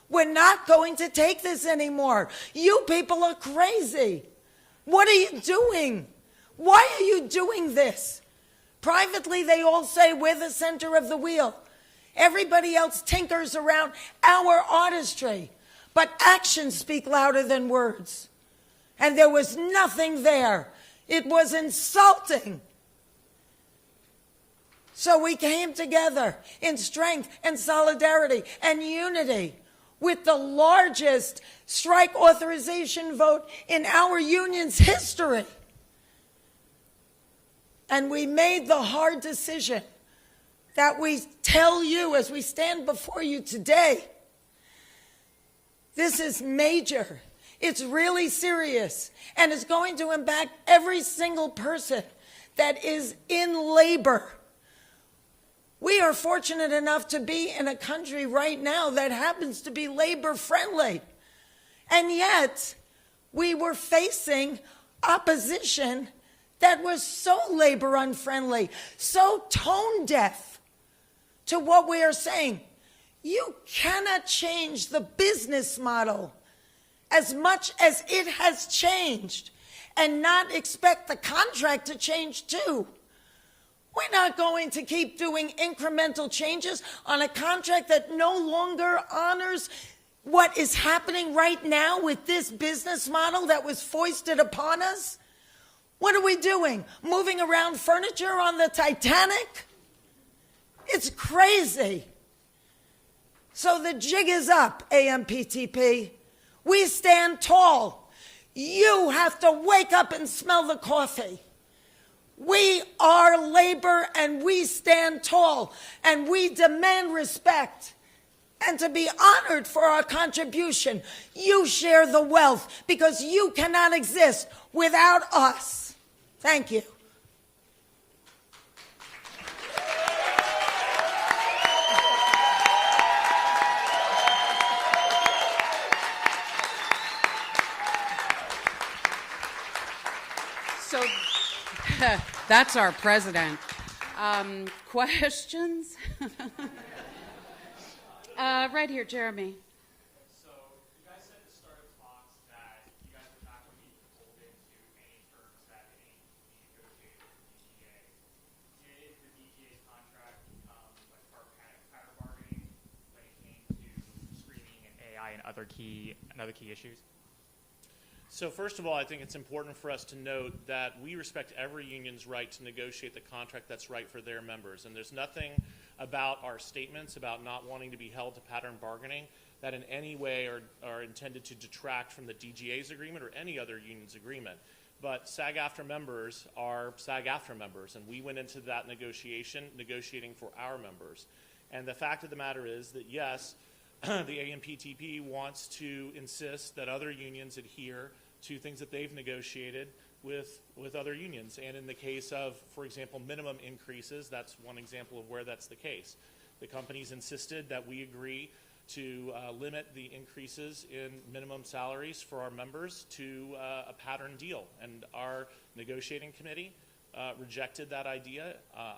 We're not going to take this anymore. You people are crazy. What are you doing? Why are you doing this? Privately, they all say we're the center of the wheel. Everybody else tinkers around our artistry. But actions speak louder than words. And there was nothing there. It was insulting. So we came together in strength and solidarity and unity with the largest strike authorization vote in our union's history. And we made the hard decision that we tell you as we stand before you today. This is major. It's really serious. And it's going to impact every single person that is in labor. We are fortunate enough to be in a country right now that happens to be labor friendly. And yet, we were facing opposition that was so labor unfriendly, so tone deaf to what we are saying. You cannot change the business model as much as it has changed and not expect the contract to change too. We're not going to keep doing incremental changes on a contract that no longer honors what is happening right now with this business model that was foisted upon us. What are we doing? Moving around furniture on the Titanic? It's crazy. So the jig is up, AMPTP. We stand tall. You have to wake up and smell the coffee. We are labor and we stand tall and we demand respect and to be honored for our contribution. You share the wealth because you cannot exist without us. Thank you. So that's our president. Questions? Right here, Jeremy. So you guys said at the start of talks that you guys were not going to be beholden to any terms that any negotiated with the DGA. Did the DGA's contract become like part pattern bargaining when it came to screening and AI and other key issues? So first of all, I think it's important for us to note that we respect every union's right to negotiate the contract that's right for their members. And there's nothing about our statements about not wanting to be held to pattern bargaining that in any way are intended to detract from the DGA's agreement or any other union's agreement. But SAG-AFTRA members are SAG-AFTRA members, and we went into that negotiating for our members. And the fact of the matter is that, yes, the AMPTP wants to insist that other unions adhere to things that they've negotiated with other unions. And in the case of, for example, minimum increases, that's one example of where that's the case. The companies insisted that we agree to limit the increases in minimum salaries for our members to a pattern deal. And our negotiating committee rejected that idea.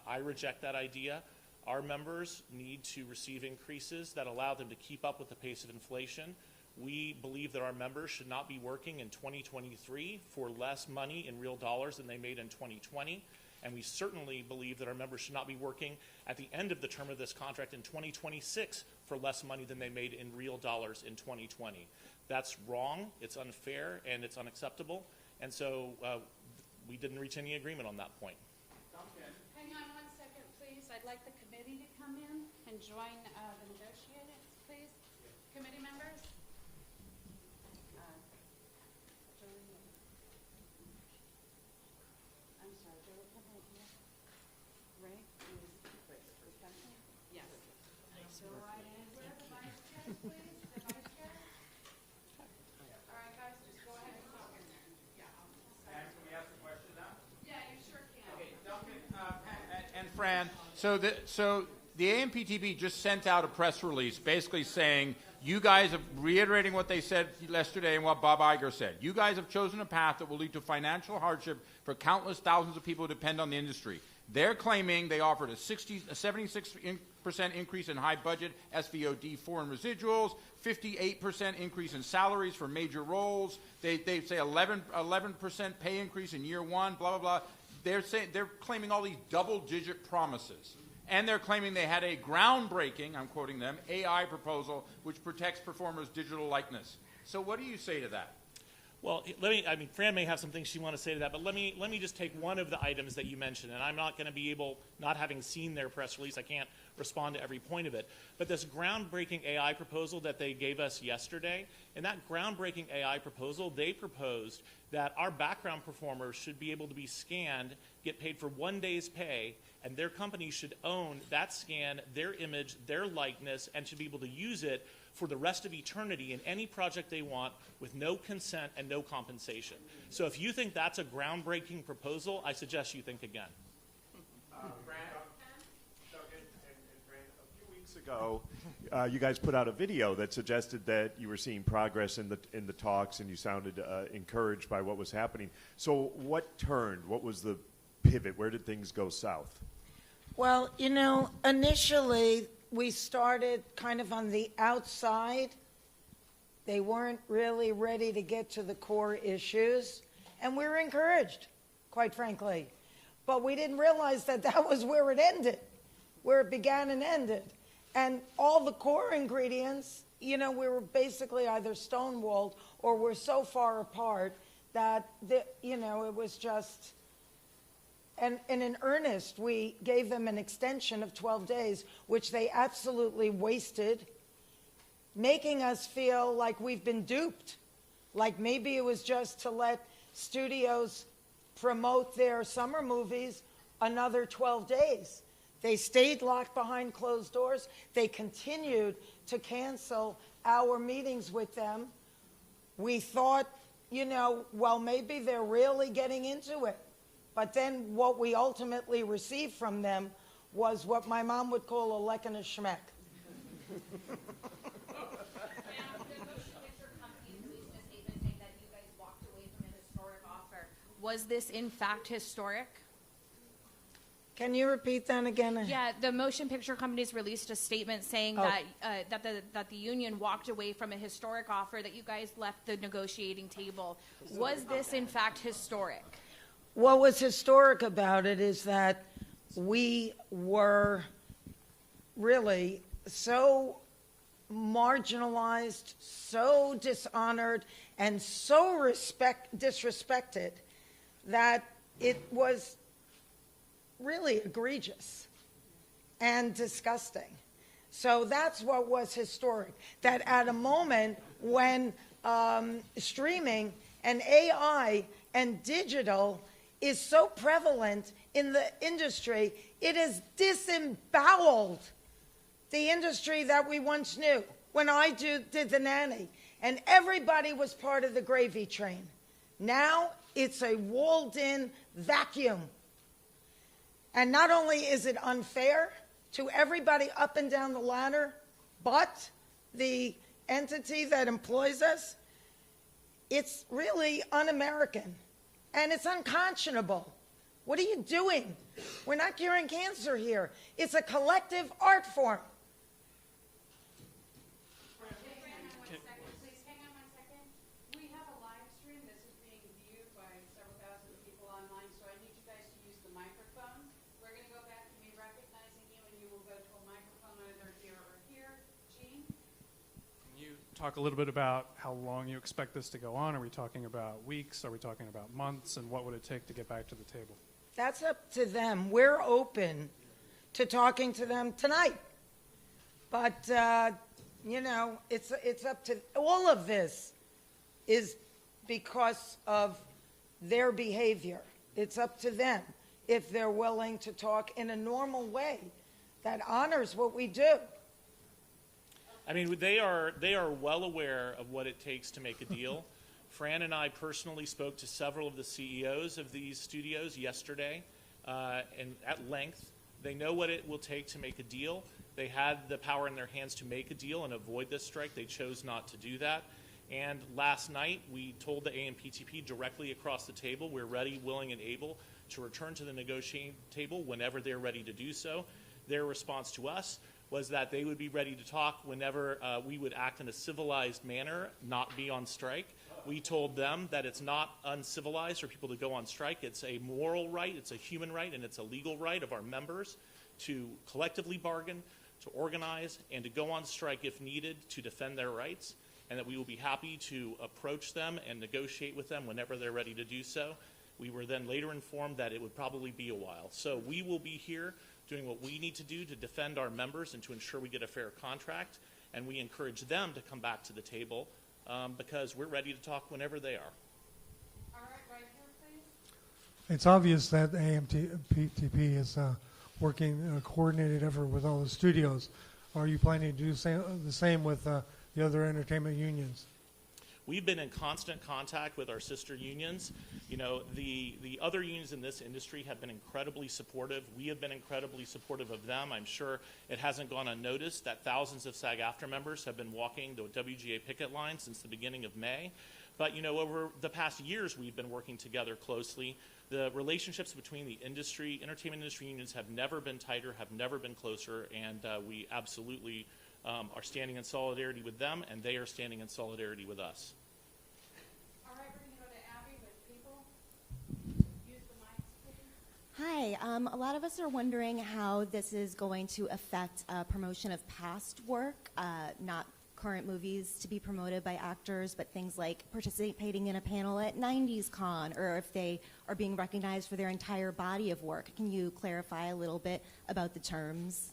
I reject that idea. Our members need to receive increases that allow them to keep up with the pace of inflation. We believe that our members should not be working in 2023 for less money in real dollars than they made in 2020. And we certainly believe that our members should not be working at the end of the term of this contract in 2026 for less money than they made in real dollars in 2020. That's wrong, it's unfair, and it's unacceptable. And so we didn't reach any agreement on that point. Hang on one second, please. I'd like the committee to come in and join the negotiators, please. Committee members? I'm sorry, do we come right here? Ray? Yes. So right in. Where the vice chair, please? The vice chair? All right, guys, just go ahead and talk in there. Yeah. And can we ask a question now? Yeah, you sure can. Okay, Duncan and Fran, so the AMPTP just sent out a press release basically saying you guys are reiterating what they said yesterday and what Bob Iger said. You guys have chosen a path that will lead to financial hardship for countless thousands of people who depend on the industry. They're claiming they offered a 76% increase in high budget SVOD foreign residuals, 58% increase in salaries for major roles. They say 11% pay increase in year one, blah, blah, blah. They're claiming all these double-digit promises. And they're claiming they had a groundbreaking, I'm quoting them, AI proposal which protects performers' digital likeness. So what do you say to that? Well, Fran may have some things she wants to say to that, but let me just take one of the items that you mentioned, and I'm not going to be able, not having seen their press release, I can't respond to every point of it. But this groundbreaking AI proposal that they gave us yesterday, in that groundbreaking AI proposal, they proposed that our background performers should be able to be scanned, get paid for 1 day's pay, and their company should own that scan, their image, their likeness, and should be able to use it for the rest of eternity in any project they want with no consent and no compensation. So if you think that's a groundbreaking proposal, I suggest you think again. A few weeks ago, you guys put out a video that suggested that you were seeing progress in the talks, and you sounded encouraged by what was happening. So what turned? What was the pivot? Where did things go south? Well, initially we started kind of on the outside. They weren't really ready to get to the core issues, and we were encouraged, quite frankly. But we didn't realize that that was where it ended, where it began and ended. And all the core ingredients, we were basically either stonewalled or we're so far apart that, it was just... And in earnest, we gave them an extension of 12 days, which they absolutely wasted, making us feel like we've been duped, like maybe it was just to let studios promote their summer movies another 12 days. They stayed locked behind closed doors. They continued to cancel our meetings with them. We thought, well, maybe they're really getting into it. But then what we ultimately received from them was what my mom would call a leck and a schmeck. The motion picture company released a statement saying that you guys walked away from a historic offer. Was this in fact historic? Can you repeat that again? Yeah, the motion picture companies released a statement saying that the union walked away from a historic offer, that you guys left the negotiating table. Was this in fact historic? What was historic about it is that we were really so marginalized, so dishonored, and so disrespected that it was really egregious and disgusting. So that's what was historic, that at a moment when streaming and AI and digital is so prevalent in the industry, it has disemboweled the industry that we once knew. When I did The Nanny, and everybody was part of the gravy train. Now it's a walled-in vacuum. And not only is it unfair to everybody up and down the ladder, but the entity that employs us, it's really un-American. And it's unconscionable. What are you doing? We're not curing cancer here. It's a collective art form. Please hang on 1 second. We have a live stream. This is being viewed by several thousand people online, so I need you guys to use the microphone. We're going to go back to me recognizing you, and you will go to a microphone either here or here. Gene? Can you talk a little bit about how long you expect this to go on? Are we talking about weeks? Are we talking about months? And what would it take to get back to the table? That's up to them. We're open to talking to them tonight. But, it's up to, all of this is because of their behavior. It's up to them if they're willing to talk in a normal way that honors what we do. I mean, they are well aware of what it takes to make a deal. Fran and I personally spoke to several of the CEOs of these studios yesterday, and at length. They know what it will take to make a deal. They had the power in their hands to make a deal and avoid this strike. They chose not to do that. And last night, we told the AMPTP directly across the table, we're ready, willing, and able to return to the negotiating table whenever they're ready to do so. Their response to us was that they would be ready to talk whenever we would act in a civilized manner, not be on strike. We told them that it's not uncivilized for people to go on strike. It's a moral right, it's a human right, and it's a legal right of our members to collectively bargain, to organize, and to go on strike if needed to defend their rights, and that we will be happy to approach them and negotiate with them whenever they're ready to do so. We were then later informed that it would probably be a while. So we will be here doing what we need to do to defend our members and to ensure we get a fair contract, and we encourage them to come back to the table because we're ready to talk whenever they are. All right, right here, please. It's obvious that AMPTP is working in a coordinated effort with all the studios. Are you planning to do the same with the other entertainment unions? We've been in constant contact with our sister unions. You know, the other unions in this industry have been incredibly supportive. We have been incredibly supportive of them. I'm sure it hasn't gone unnoticed that thousands of SAG-AFTRA members have been walking the WGA picket line since the beginning of May. But, you know, over the past years, we've been working together closely. The relationships between the entertainment industry unions have never been tighter, have never been closer, and we absolutely are standing in solidarity with them, and they are standing in solidarity with us. All right, we're going to go to Abby with people. Use the mics, please. Hi. A lot of us are wondering how this is going to affect promotion of past work, not current movies to be promoted by actors, but things like participating in a panel at 90s Con, or if they are being recognized for their entire body of work. Can you clarify a little bit about the terms?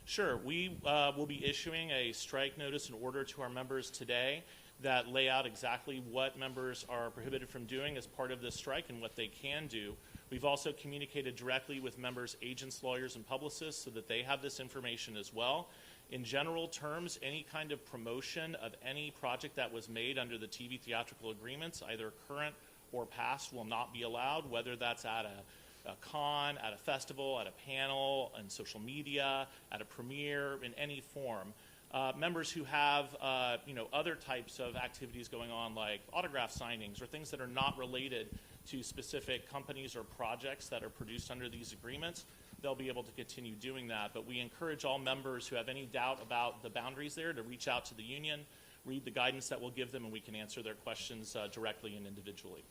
Sure. We will be issuing a strike notice and order to our members today that lay out exactly what members are prohibited from doing as part of this strike and what they can do. We've also communicated directly with members' agents, lawyers, and publicists so that they have this information as well. In general terms, any kind of promotion of any project that was made under the TV theatrical agreements, either current or past, will not be allowed, whether that's at a con, at a festival, at a panel, on social media, at a premiere, in any form. Members who have other types of activities going on, like autograph signings or things that are not related to specific companies or projects that are produced under these agreements, they'll be able to continue doing that. But we encourage all members who have any doubt about the boundaries there to reach out to the union, read the guidance that we'll give them, and we can answer their questions directly and individually.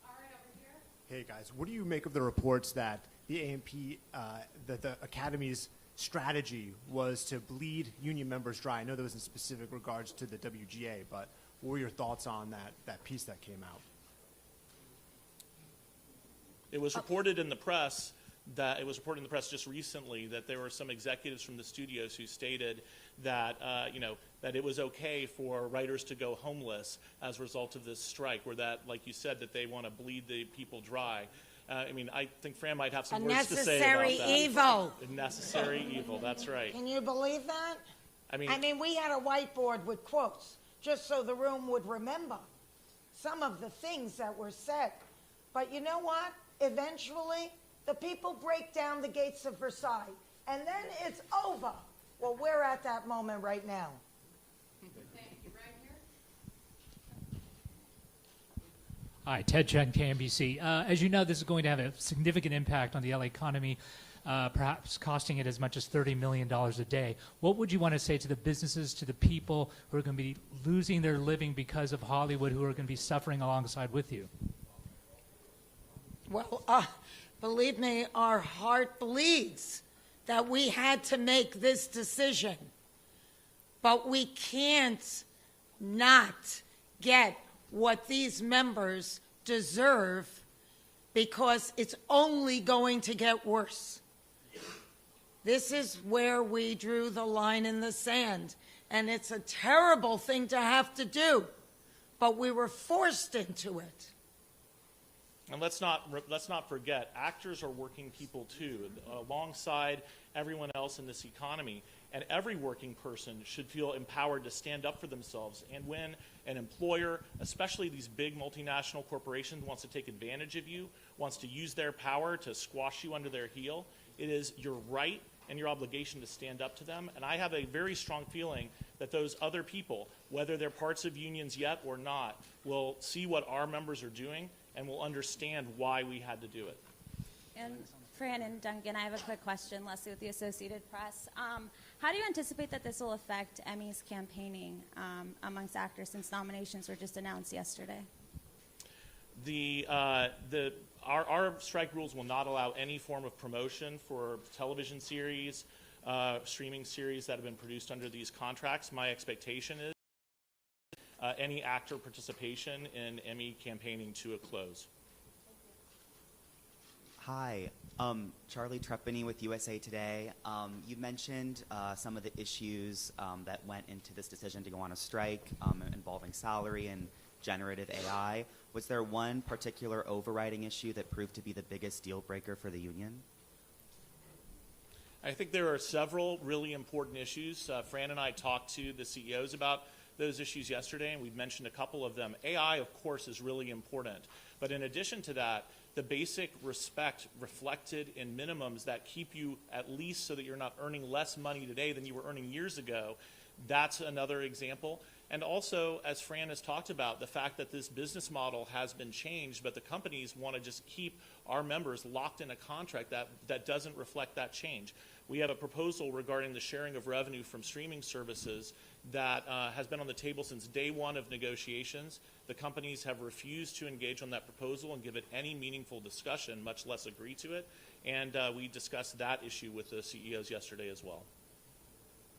All right, over here. Hey guys, what do you make of the reports that the AMP, that the Academy's strategy was to bleed union members dry? I know there was in specific regards to the WGA, but what were your thoughts on that piece that came out? It was reported in the press just recently that there were some executives from the studios who stated that that it was okay for writers to go homeless as a result of this strike, or that, like you said, that they want to bleed the people dry. I think Fran might have some words to say about that. Necessary evil. Necessary evil, that's right. Can you believe that? We had a whiteboard with quotes just so the room would remember some of the things that were said. But you know what? Eventually, the people break down the gates of Versailles, and then it's over. Well, we're at that moment right now. Thank you. Right here. Hi, Ted Chen, KMBC. As you know, this is going to have a significant impact on the LA economy, perhaps costing it as much as $30 million a day. What would you want to say to the businesses, to the people who are going to be losing their living because of Hollywood, who are going to be suffering alongside with you? Well, believe me, our heart bleeds that we had to make this decision. But we can't not get what these members deserve, because it's only going to get worse. This is where we drew the line in the sand, and it's a terrible thing to have to do, but we were forced into it. And let's not forget, actors are working people too, alongside everyone else in this economy. And every working person should feel empowered to stand up for themselves. And when an employer, especially these big multinational corporations, wants to take advantage of you, wants to use their power to squash you under their heel, it is your right and your obligation to stand up to them. And I have a very strong feeling that those other people, whether they're parts of unions yet or not, will see what our members are doing and will understand why we had to do it. And Fran and Duncan, I have a quick question. Leslie with the Associated Press. How do you anticipate that this will affect Emmy's campaigning amongst actors since nominations were just announced yesterday? Our strike rules will not allow any form of promotion for television series, streaming series that have been produced under these contracts. My expectation is any actor participation in Emmy campaigning to a close. Hi, Charlie Trepany with USA Today. You mentioned some of the issues that went into this decision to go on a strike involving salary and generative AI. Was there one particular overriding issue that proved to be the biggest deal breaker for the union? I think there are several really important issues. Fran and I talked to the CEOs about those issues yesterday, and we've mentioned a couple of them. AI, of course, is really important. But in addition to that, the basic respect reflected in minimums that keep you at least so that you're not earning less money today than you were earning years ago, that's another example. And also, as Fran has talked about, the fact that this business model has been changed, but the companies want to just keep our members locked in a contract that doesn't reflect that change. We have a proposal regarding the sharing of revenue from streaming services that has been on the table since day one of negotiations. The companies have refused to engage on that proposal and give it any meaningful discussion, much less agree to it. And we discussed that issue with the CEOs yesterday as well.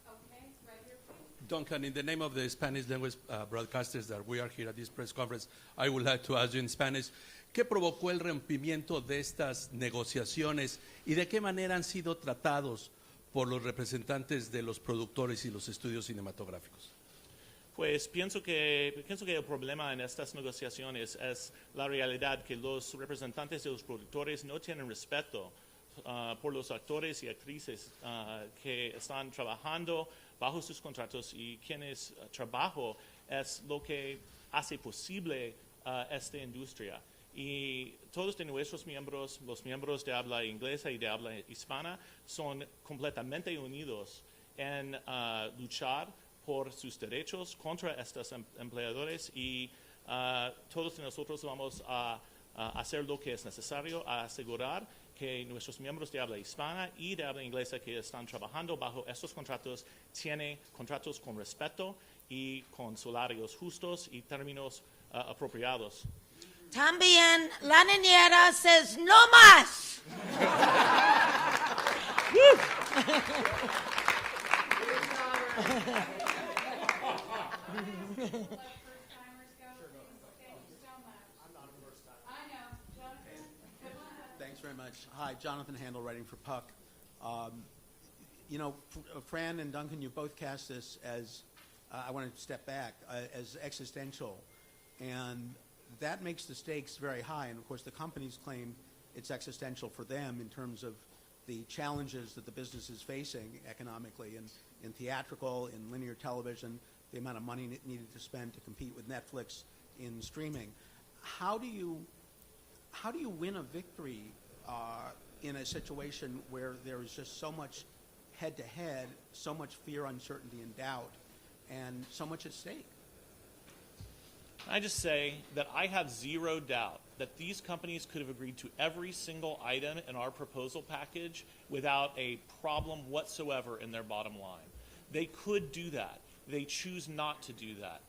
Okay, right here, please. Duncan, in the name of the Spanish language broadcasters that we are here at this press conference, I would like to ask you in Spanish, ¿qué provocó el rompimiento de estas negociaciones y de qué manera han sido tratados por los representantes de los productores y los estudios cinematográficos? Pues pienso que el problema en estas negociaciones es la realidad que los representantes de los productores no tienen respeto por los actores y actrices que están trabajando bajo sus contratos y quienes trabajo es lo que hace posible esta industria. Y todos de nuestros miembros, los miembros de habla inglesa y de habla hispana, son completamente unidos en luchar por sus derechos contra estos empleadores y todos nosotros vamos a hacer lo que es necesario a asegurar que nuestros miembros de habla hispana y de habla inglesa que están trabajando bajo estos contratos tienen contratos con respeto y con salarios justos y términos apropiados. También la niñera says no más. Let first-timers go, please. Thank you so much. I'm not a first time. I know. Jonathan, come on up. Thanks very much. Hi, Jonathan Handel, writing for Puck. You know, Fran and Duncan, you both cast this as, I want to step back, as existential. And that makes the stakes very high. And, of course, the companies claim it's existential for them in terms of the challenges that the business is facing economically in theatrical, in linear television, the amount of money needed to spend to compete with Netflix in streaming. How do you win a victory in a situation where there is just so much head-to-head, so much fear, uncertainty, and doubt, and so much at stake? I just say that I have zero doubt that these companies could have agreed to every single item in our proposal package without a problem whatsoever in their bottom line. They could do that. They choose not to do that.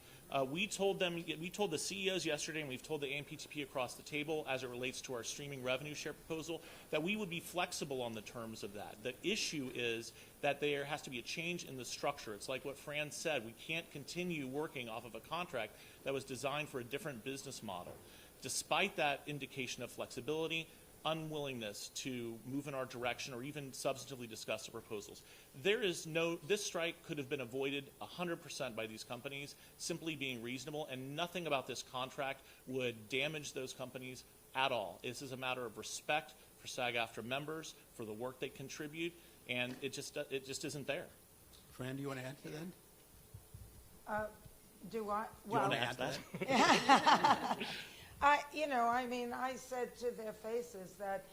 We told the CEOs yesterday, and we've told the AMPTP across the table as it relates to our streaming revenue share proposal, that we would be flexible on the terms of that. The issue is that there has to be a change in the structure. It's like what Fran said. We can't continue working off of a contract that was designed for a different business model. Despite that indication of flexibility, unwillingness to move in our direction or even substantively discuss the proposals. This strike could have been avoided 100% by these companies simply being reasonable, and nothing about this contract would damage those companies at all. This is a matter of respect for SAG-AFTRA members, for the work they contribute, and it just isn't there. Fran, do you want to add to that? Do I? Do you want to add to that? I said to their faces that,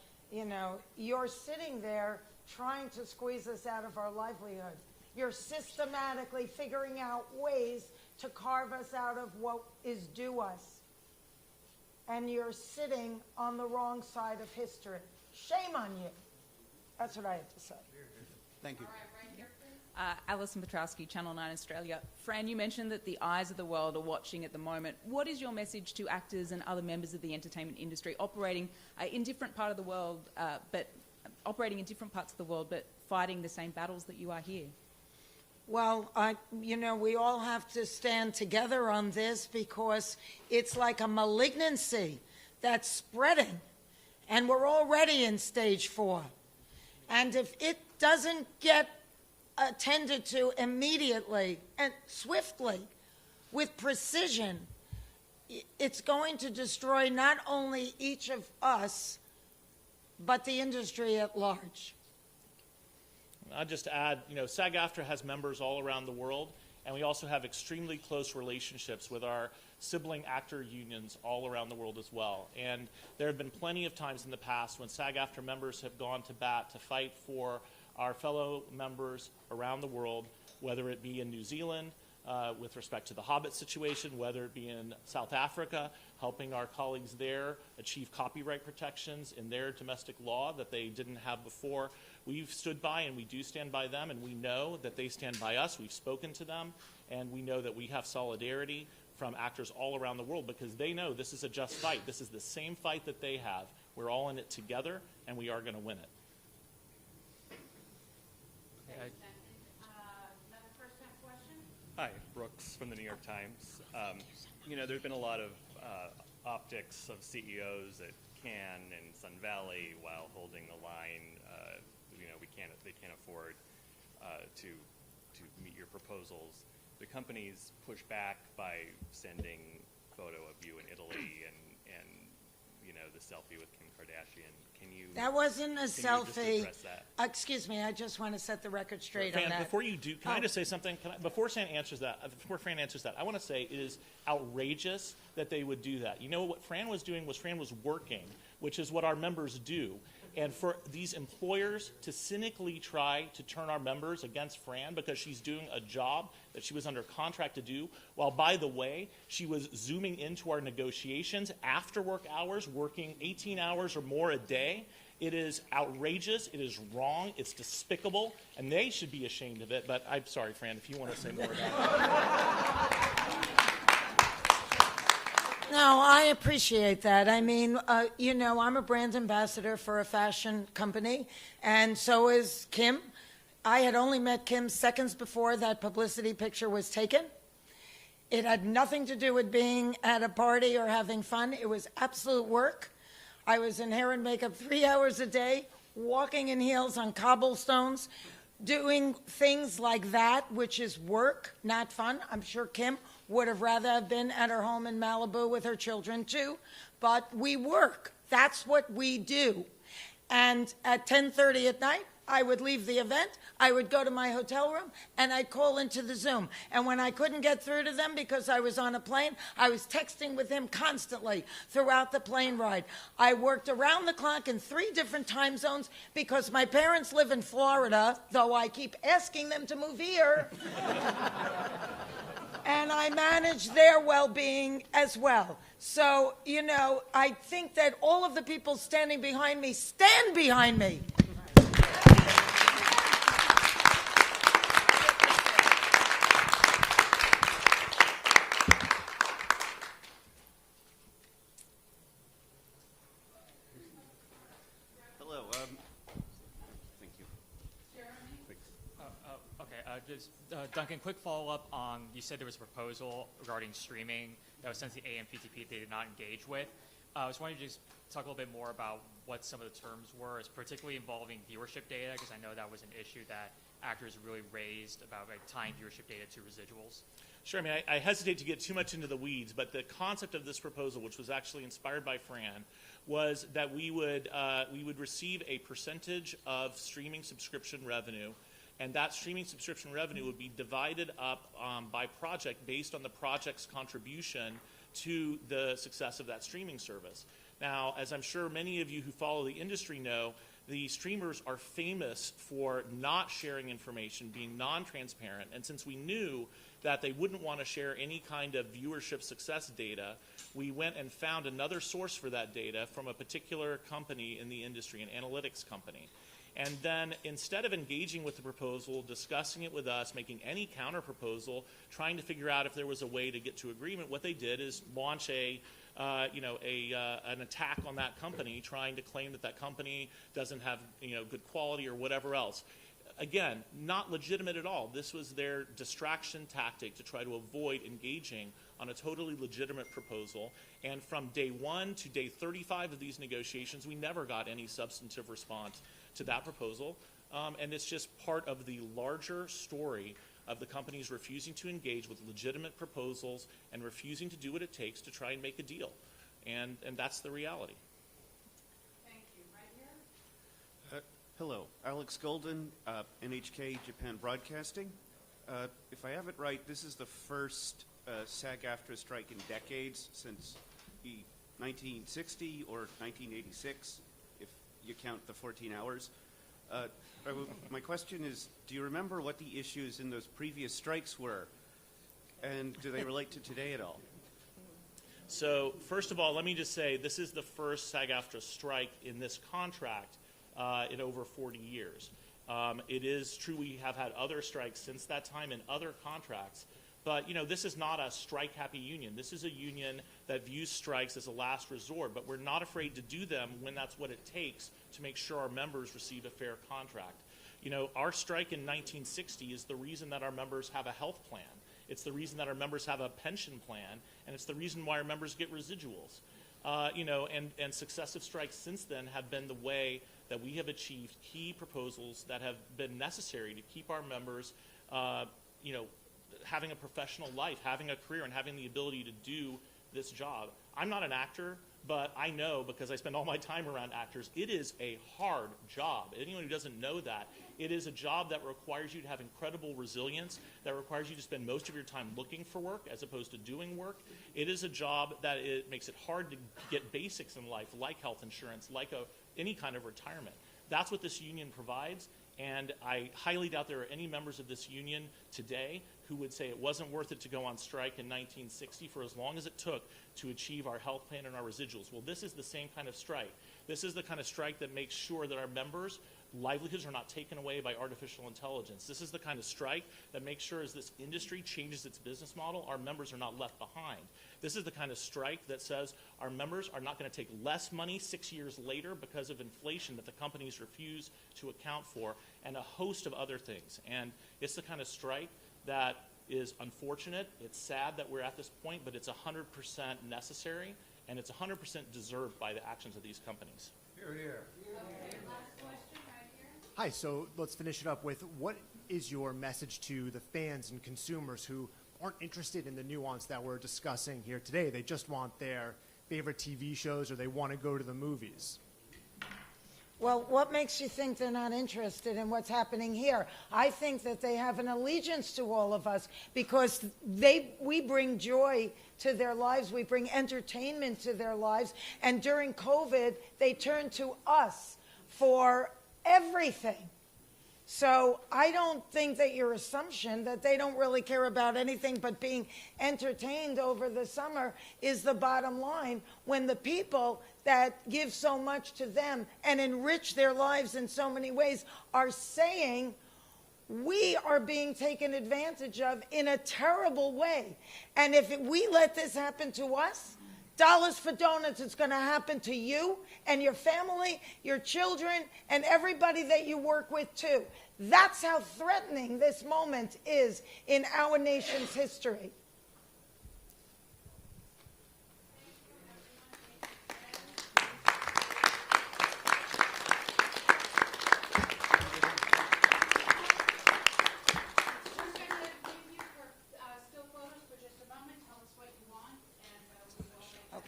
you're sitting there trying to squeeze us out of our livelihood. You're systematically figuring out ways to carve us out of what is due us. And you're sitting on the wrong side of history. Shame on you. That's what I have to say. Thank you. Alison Petrowski, Channel 9 Australia. Fran, you mentioned that the eyes of the world are watching at the moment. What is your message to actors and other members of the entertainment industry operating in different part of the world, but operating in different parts of the world, but fighting the same battles that you are here? Well, we all have to stand together on this because it's like a malignancy that's spreading, and we're already in stage 4. And if it doesn't get attended to immediately and swiftly with precision, it's going to destroy not only each of us, but the industry at large. I'll just add, SAG-AFTRA has members all around the world, and we also have extremely close relationships with our sibling actor unions all around the world as well. And there have been plenty of times in the past when SAG-AFTRA members have gone to bat to fight for our fellow members around the world, whether it be in New Zealand with respect to the Hobbit situation, whether it be in South Africa, helping our colleagues there achieve copyright protections in their domestic law that they didn't have before. We've stood by, and we do stand by them, and we know that they stand by us. We've spoken to them, and we know that we have solidarity from actors all around the world because they know this is a just fight. This is the same fight that they have. We're all in it together, and we are going to win it. Another first-time question? Hi, Brooks from the New York Times. There's been a lot of optics of CEOs at Cannes and Sun Valley while holding the line. They can't afford to meet your proposals. The companies push back by sending photo of you in Italy and the selfie with Kim Kardashian. That wasn't a selfie. Just address that? Excuse me, I just want to set the record straight Fran, on that. before you do, can I just say something? Before Fran answers that, I want to say it is outrageous that they would do that. You know what Fran was doing was Fran was working, which is what our members do. And for these employers to cynically try to turn our members against Fran because she's doing a job that she was under contract to do, while, by the way, she was zooming into our negotiations after work hours, working 18 hours or more a day, it is outrageous, it is wrong, it's despicable, and they should be ashamed of it. But I'm sorry, Fran, if you want to say more about it. No, I appreciate that. I mean, I'm a brand ambassador for a fashion company, and so is Kim. I had only met Kim seconds before that publicity picture was taken. It had nothing to do with being at a party or having fun. It was absolute work. I was in hair and makeup 3 hours a day, walking in heels on cobblestones, doing things like that, which is work, not fun. I'm sure Kim would have rather have been at her home in Malibu with her children too, but we work. That's what we do. And at 10:30 at night, I would leave the event, I would go to my hotel room, and I'd call into the Zoom. And when I couldn't get through to them because I was on a plane, I was texting with him constantly throughout the plane ride. I worked around the clock in 3 different time zones because my parents live in Florida, though I keep asking them to move here. And I manage their well-being as well. So, I think that all of the people standing behind me stand behind me. Hello. Thank you. Duncan, quick follow-up on, you said there was a proposal regarding streaming that was sent to the AMPTP they did not engage with. I was wondering if you just talk a little bit more about what some of the terms were, particularly involving viewership data, because I know that was an issue that actors really raised about tying viewership data to residuals. Sure. I mean, I hesitate to get too much into the weeds, but the concept of this proposal, which was actually inspired by Fran, was that we would receive a percentage of streaming subscription revenue, and that streaming subscription revenue would be divided up by project based on the project's contribution to the success of that streaming service. Now, as I'm sure many of you who follow the industry know, the streamers are famous for not sharing information, being non-transparent, and since we knew that they wouldn't want to share any kind of viewership success data, we went and found another source for that data from a particular company in the industry, an analytics company. And then instead of engaging with the proposal, discussing it with us, making any counter proposal, trying to figure out if there was a way to get to agreement, what they did is launch an attack on that company, trying to claim that that company doesn't have good quality or whatever else. Again, not legitimate at all. This was their distraction tactic to try to avoid engaging on a totally legitimate proposal. And from day 1 to day 35 of these negotiations, we never got any substantive response to that proposal. And it's just part of the larger story of the companies refusing to engage with legitimate proposals and refusing to do what it takes to try and make a deal. And that's the reality. Thank you. Right here? Hello, Alex Golden, NHK Japan Broadcasting. If I have it right, this is the first SAG-AFTRA strike in decades since 1960 or 1986, if you count the 14 hours. My question is, do you remember what the issues in those previous strikes were? And do they relate to today at all? So first of all, let me just say this is the first SAG-AFTRA strike in this contract in over 40 years. It is true we have had other strikes since that time in other contracts, but this is not a strike-happy union. This is a union that views strikes as a last resort, but we're not afraid to do them when that's what it takes to make sure our members receive a fair contract. Our strike in 1960 is the reason that our members have a health plan. It's the reason that our members have a pension plan, and it's the reason why our members get residuals. And successive strikes since then have been the way that we have achieved key proposals that have been necessary to keep our members, having a professional life, having a career, and having the ability to do this job. I'm not an actor, but I know, because I spend all my time around actors, it is a hard job. Anyone who doesn't know that, it is a job that requires you to have incredible resilience, that requires you to spend most of your time looking for work as opposed to doing work. It is a job that it makes it hard to get basics in life, like health insurance, like any kind of retirement. That's what this union provides, and I highly doubt there are any members of this union today who would say it wasn't worth it to go on strike in 1960 for as long as it took to achieve our health plan and our residuals. Well, this is the same kind of strike. This is the kind of strike that makes sure that our members' livelihoods are not taken away by artificial intelligence. This is the kind of strike that makes sure as this industry changes its business model, our members are not left behind. This is the kind of strike that says our members are not going to take less money 6 years later because of inflation that the companies refuse to account for, and a host of other things. And it's the kind of strike that is unfortunate. It's sad that we're at this point, but it's 100% necessary, and it's 100% deserved by the actions of these companies. Here, here. Okay, last question right here. Hi, so let's finish it up with what is your message to the fans and consumers who aren't interested in the nuance that we're discussing here today? They just want their favorite TV shows, or they want to go to the movies. Well, what makes you think they're not interested in what's happening here? I think that they have an allegiance to all of us because we bring joy to their lives. We bring entertainment to their lives. And during COVID, they turned to us for everything. So I don't think that your assumption that they don't really care about anything but being entertained over the summer is the bottom line, when the people that give so much to them and enrich their lives in so many ways are saying we are being taken advantage of in a terrible way. And if we let this happen to us, dollars for donuts, it's going to happen to you and your family, your children, and everybody that you work with too. That's how threatening this moment is in our nation's history.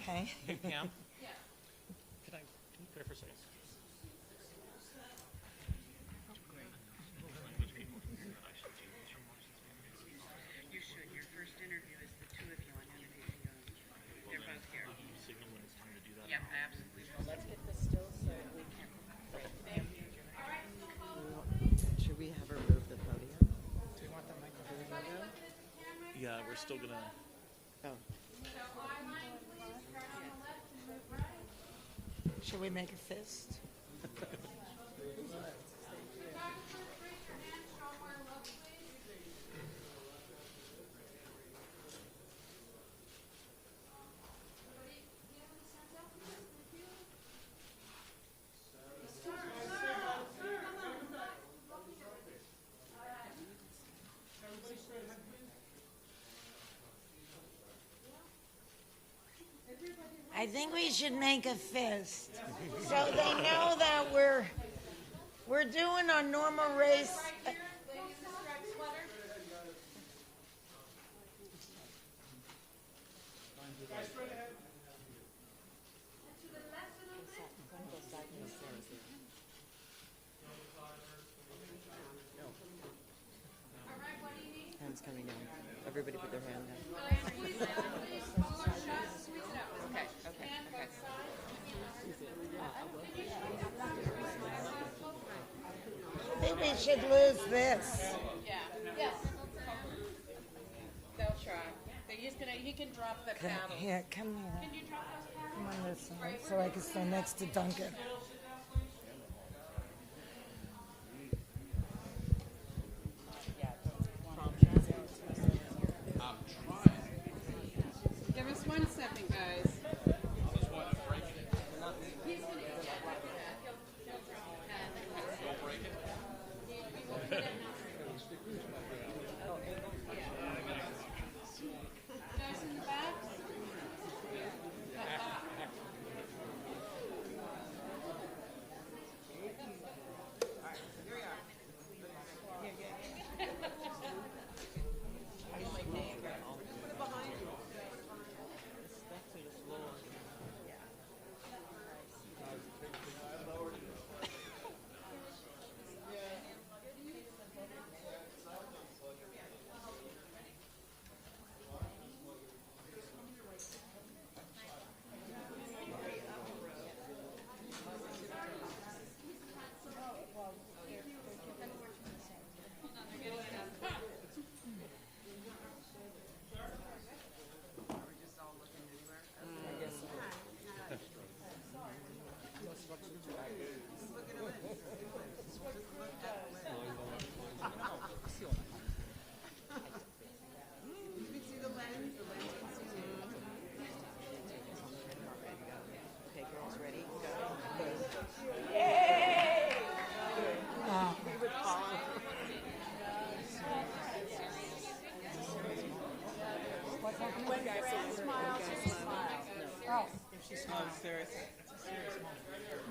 Okay. Hey, Pam, Yeah. can you clear for a second? You should. Your first interview is the two of you on NBC. They're both here. Signal when it's time to do that. Yep, absolutely. Let's get this still so we can. still gonna. Should we make a fist? I think we should make a fist so they know that we're doing our normal race. Hands coming down. Everybody put their hand down. I think we should lose this. Yeah. Yes. They'll try. They're just gonna. He can drop the paddle. Here, come here. Can you drop those paddles? Come on this side so I can stand next to Duncan. Give us 1 second, guys. He's gonna get that. He'll drop the pad. Don't break it. He will put it in. Guys in the back.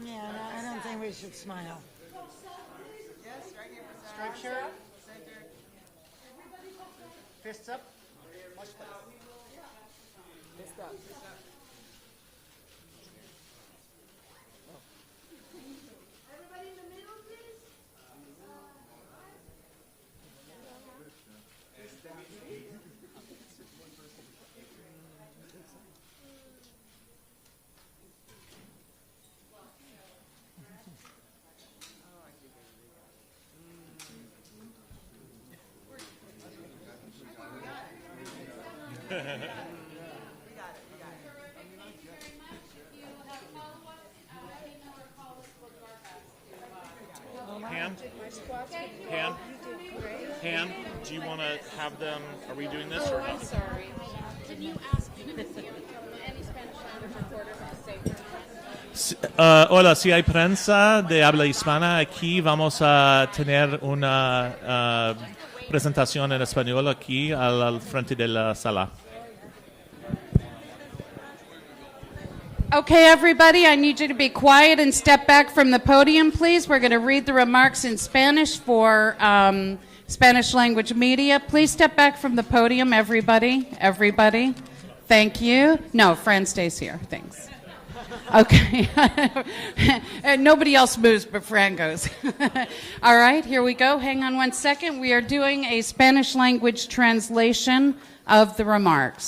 Yeah, no, I don't think we should smile. Yes, right here. Striped shirt. Fists up. Fist up. Everybody in the middle, please. Pam, do you want to have them? Are we doing this or Oh, I'm not? sorry. Can you ask any Spanish language reporters to say Hola, si hay prensa de habla hispana aquí, vamos a tener una presentación en español aquí al frente de la sala. Okay, everybody, I need you to be quiet and step back from the podium, please. We're going to read the remarks in Spanish for Spanish language media. Please step back from the podium, everybody. Everybody. Thank you. No, Fran stays here. Thanks. Okay. Nobody else moves, but Fran goes. All right, here we go. Hang on 1 second. We are doing a Spanish language translation of the remarks.